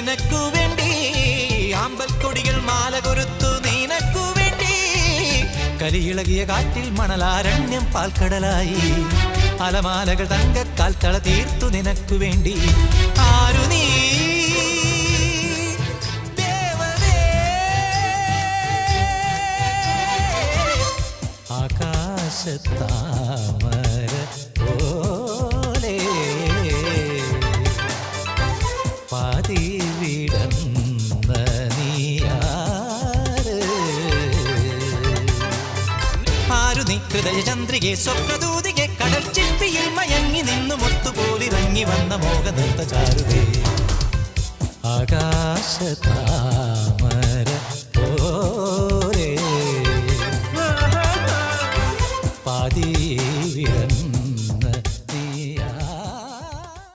നിനക്കു വേണ്ടി ആമ്പൽക്കൊടികൾ മാല കൊരുത്തു നിനക്കു വേണ്ടി കലിയിളകിയ കാറ്റിൽ മണലാരണ്യം പാൽക്കടലായി അലമാലകൾ തങ്കക്കാൽത്തള തീർത്തു നിനക്കു വേണ്ടി ആരു നീ ദേവനേ ആകാശത്താമര പോലെ പാതി വിടന്ന നീയാര് ആരു നീ ഹൃദയചന്ദ്രികെ സ്വപ്നദൂതികെ കടൽ ചിപ്പിയിൽ മയങ്ങി നിന്നു മുത്തുപോലിറങ്ങി വന്ന മോഹനൃത്ത ചാരുതേ ആകാശതാമര